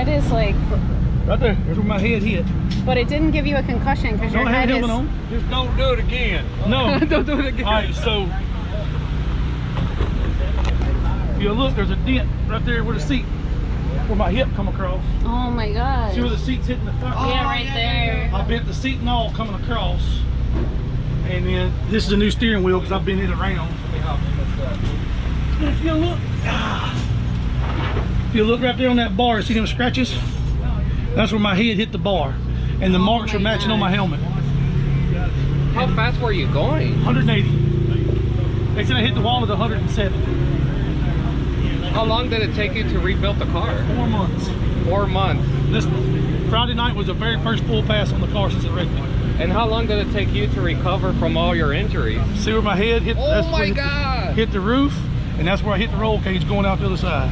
head is like... Right there. There's where my head hit. But it didn't give you a concussion because your head is... On. Just don't do it again. No. Don't do it again. All right, so... If you look, there's a dent right there where the seat, where my hip come across. Oh my god. See where the seat's hitting the front? Yeah, right there. I bent the seat and all coming across. And then this is a new steering wheel because I've been it around. And if you look, if you look right there on that bar, see them scratches? That's where my head hit the bar. And the marks are matching on my helmet. How fast were you going? 180. They said I hit the wall at 107. How long did it take you to rebuild the car? 4 months. 4 months. This Friday night was the very first full pass on the car since it wrecked me. And how long did it take you to recover from all your injuries? See where my head hit? Oh my God! Hit the roof, and that's where I hit the roll cage going out the other side.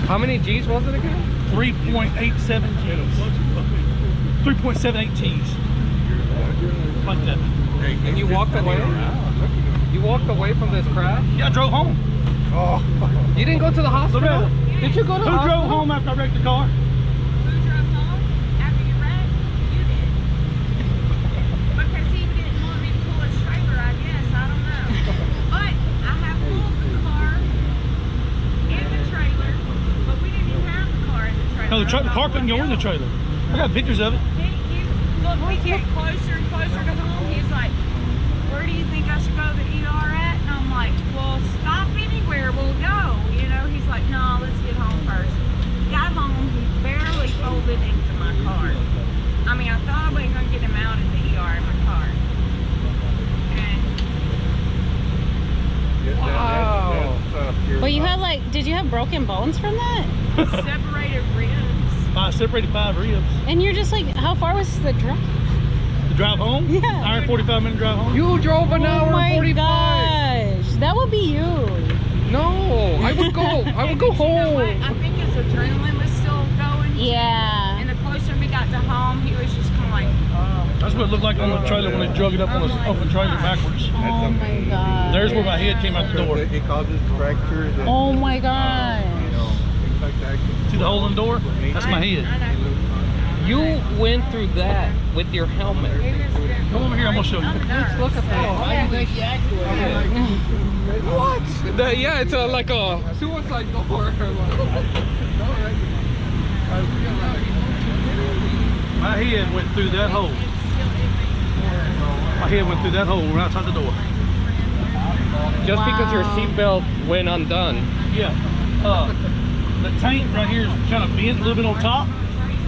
How many G's was it again? 3.87 G's. 3.78 G's. Like that. And you walked away? You walked away from this crash? Yeah, I drove home. Oh. You didn't go to the hospital? Loretta, did you go to the hospital? Who drove home after I wrecked the car? Who drove home after you wrecked? You did. Because he didn't want me to pull his trailer, I guess. I don't know. But I have pulled the car in the trailer, but we didn't even have the car in the trailer. No, the car couldn't go in the trailer. I got pictures of it. Look, we get closer and closer to home. He's like, where do you think I should go to the ER at? And I'm like, well, stop anywhere, we'll go. You know, he's like, no, let's get home first. Got home, he barely folded into my car. I mean, I thought I wasn't going to get him out in the ER in my car. And Wow. But you had like, did you have broken bones from that? separated ribs. I separated 5 ribs. And you're just like, how far was the drive? The drive home? Yeah. Hour and 45-minute drive home. You drove an hour Oh my and 45. gosh, that would be you. No, I would go You know home. what? I think his adrenaline was still going. Yeah. And the closer we got to home, he was just kind of like, That's what it looked like on the trailer when they drug it up on the open trailer backwards. Oh my god. There's where my head came out the door. It causes fractures. And, Oh my gosh. things like that. See the hole in the door? That's my head. I know. You went through that with your helmet. Come over here, I'm gonna show you. Let's look at that. What? Yeah, it's like a suicide door. My head went through that hole. My head went through that hole right outside the door. Just because your Wow. seatbelt went undone. Yeah. The tank right here is kind of bent a little bit on top,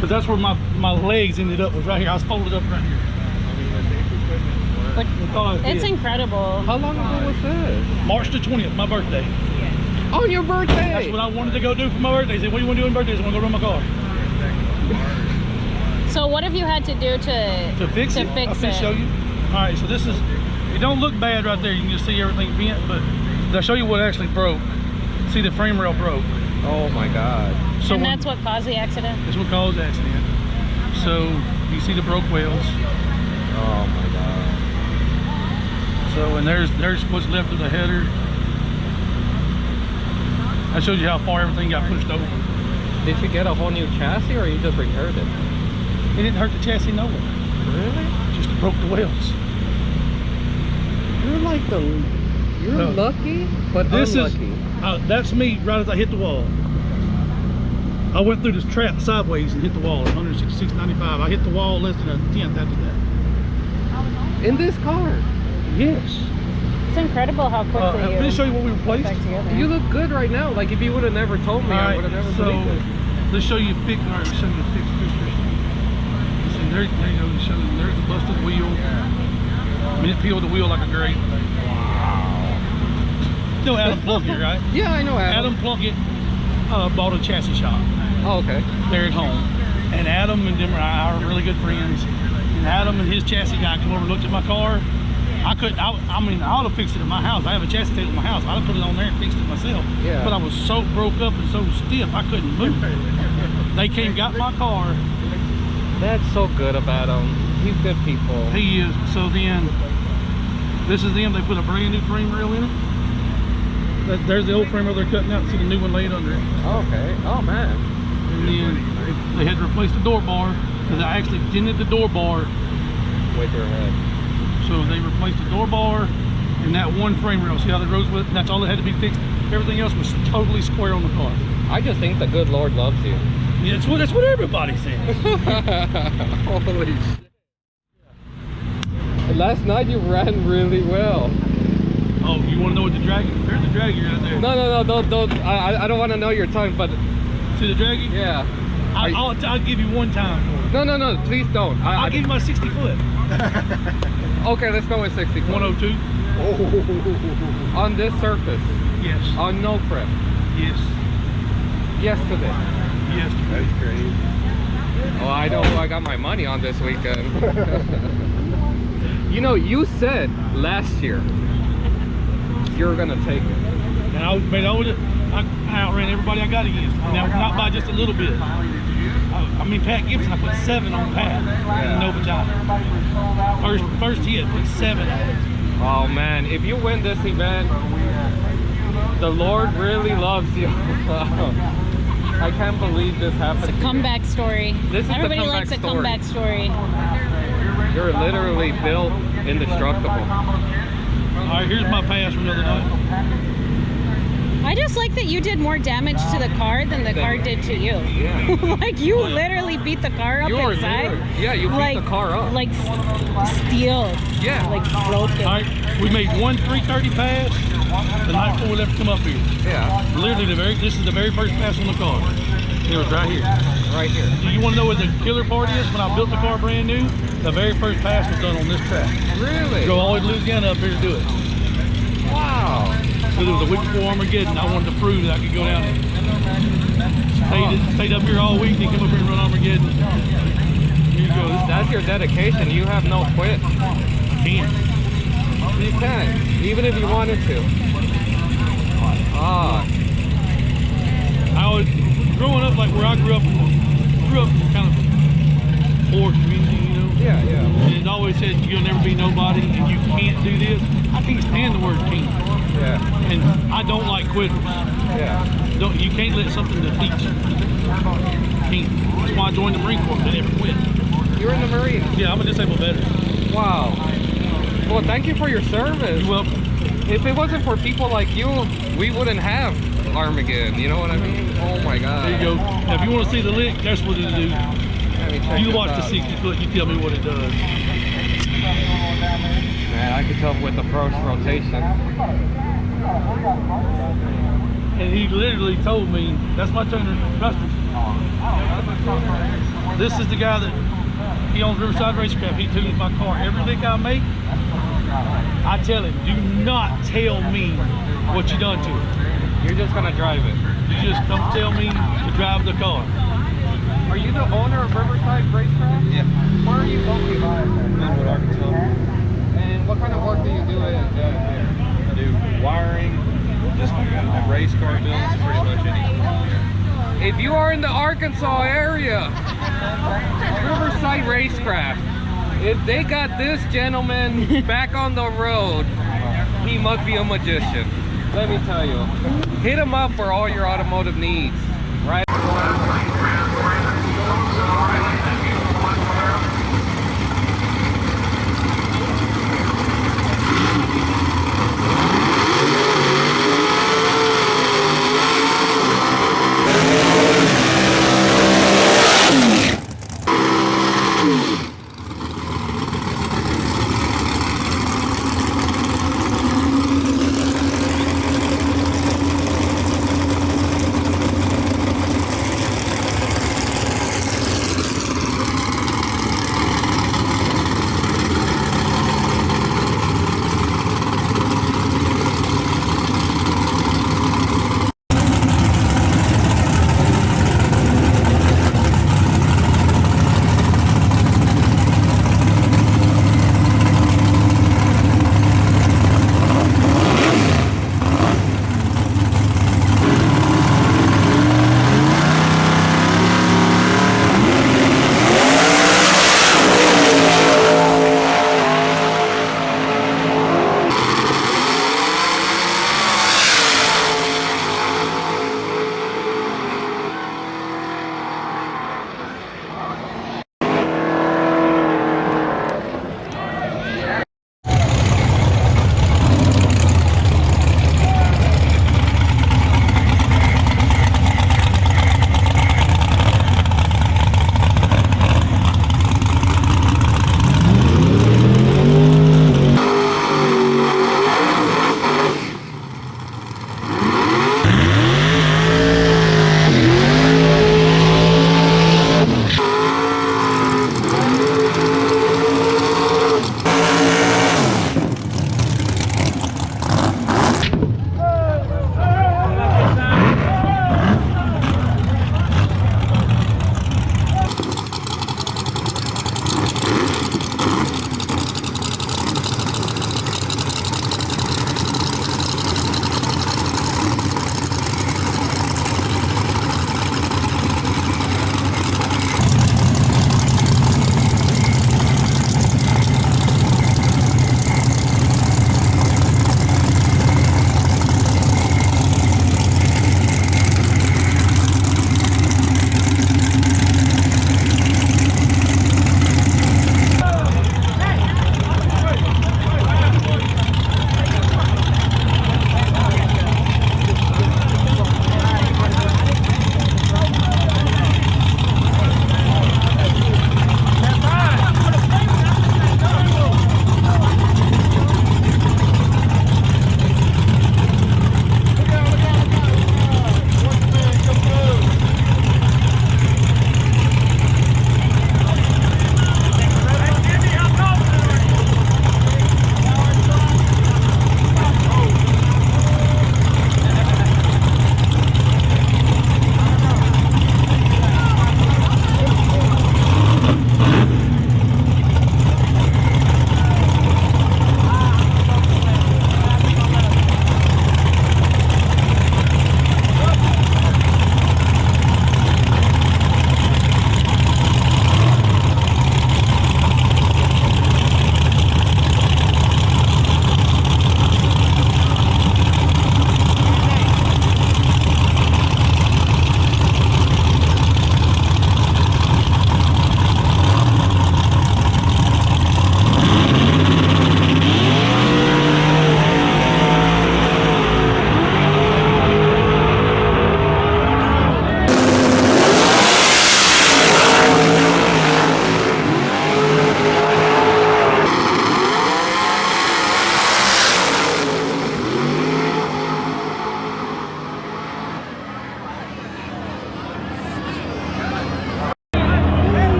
but that's where my legs ended up, was right here. I was folded up right here. Like, I thought I was it's dead. incredible. How long ago was this? March the 20th, my birthday. On your birthday. That's what I wanted to go do for my birthday. They said, what do you want to do on birthdays? I want to go run my car. So what have you had to do To fix it? fix I'll it? show you. All right, so this is, it don't look bad right there. You can just see everything bent, but I'll show you what actually broke. See, the frame rail broke. Oh my God. So And that's what caused the accident? This what caused the accident. So you see the broke wheels. Oh my God. So, and there's what's left of the header. That shows you how far everything got pushed over. Did you get a whole new chassis or you just repaired it? It didn't hurt the chassis no more. Really? Just broke the wheels. You're like you're lucky, but This unlucky. that's me right as I hit the wall. I went through this trap sideways and hit the wall at 166.95. I hit the wall less than a tenth after that. In this car. Yes. It's incredible how quickly I'm going to show you what we replaced. back together. You look good right now. Like if you would have never told me, I would have never so believed it. let's show you fix. All right, let's show you the fixed pictures. See, there you go. Show you, there's the busted wheel. I mean, it peeled the wheel like a grape. You know Adam Plunkett, right? Yeah, I know Adam. Adam Plunkett bought a chassis shop. Oh, okay. There at home, and Adam and them are really good friends. And Adam and his chassis guy come over and looked at my car. I couldn't. I mean, I ought to fix it at my house. I have a chassis table at my house. I'd have put it on there and fixed it myself. Yeah. But I was so broke up and so stiff, I couldn't move. They came, got my car. That's so good about him. He's good people. He is. So then, this is them. They put a brand new frame rail in it. There's the old frame rail they're cutting out. See the new one laid under it. Okay. Oh man. And then They had to replace the door bar because I actually dented the door bar. With your head. So they replaced the door bar and that one frame rail. See how that rose with it? That's all that had to be fixed. Everything else was totally square on the car. I just think the good Lord loves you. Yeah, that's what everybody says. Holy shit. Last night you ran really well. Oh, you want to know what the drag? There's the draggy right there. No, don't. I don't want to know your time, but See the draggy? yeah. I'll give you one time for it. No, please don't. I'll give you my 60 foot. Okay, let's go with 60. 102. On this surface. Yes. On no prep. Yes. Yesterday. Yes. That's crazy. Oh, I know who I got my money on this weekend. You know, you said last year you're gonna take it. And I outran everybody I got against. Now, not by just a little bit. I mean, Pat Gibson, I put 7 on Pat in no vagina. First hit, put 7 on it. Oh man, if you win this event, the Lord really loves you. I can't believe this happened. It's a comeback story. This is the Everybody comeback likes a story. comeback story. You're literally built indestructible. All right, here's my pass from the other night. I just like that you did more damage to the car than the car did to you. Yeah. Like you literally beat the car up You were inside. yeah, you beat like, the car up. Like steel. Yeah. Like broken. All right, we made one 330 pass the night before we left to come up here. Yeah, Literally, this is the very first pass on the car. It was right here. right here. Do you want to know what the killer part is? When I built the car brand new, the very first pass was done on this track. Really? Go all the way to Louisiana up here to do it. Wow. Because it was a week before Armageddon. I wanted to prove that I could go down there. Stayed up here all week, then come up here and run Armageddon. Here you go. That's your dedication. You have no quit. Can't. You can, even if you wanted to. Ah. I was growing up like where I grew up kind of poor community, you know. Yeah. And it always said you'll never be nobody and you can't do this. I can't stand the word can't. Yeah. And I don't like quitters. Yeah. You can't let something defeat you. Can't. That's why I joined the Marine Corps. I never quit. You're in the Marines. Yeah, I'm a disabled veteran. Wow. Well, thank you for your service. You're welcome. If it wasn't for people like you, we wouldn't have Armageddon. You know what I mean? Oh my God. There you go. Now, if you want to see the lick, that's what it'll do. Let me check You this watch the out. 60 foot, you tell me what it does. Man, I could tell with the first rotation. And he literally told me, that's my tuner, Rusty. This is the guy that, he owns Riverside Racecraft, he tunes my car. Every lick I make, I tell him, do not tell me what you done to it. You're just gonna drive it. You just don't tell me to drive the car. Are you the owner of Riverside Racecraft? Yeah. Where are you located? Glenwood, Arkansas. And what kind of work do you do there? I do wiring, just race car builds, pretty much anything. If you are in the Arkansas area, Riverside Racecraft, if they got this gentleman back on the road, he must be a magician. Let me tell you. Hit him up for all your automotive needs, right?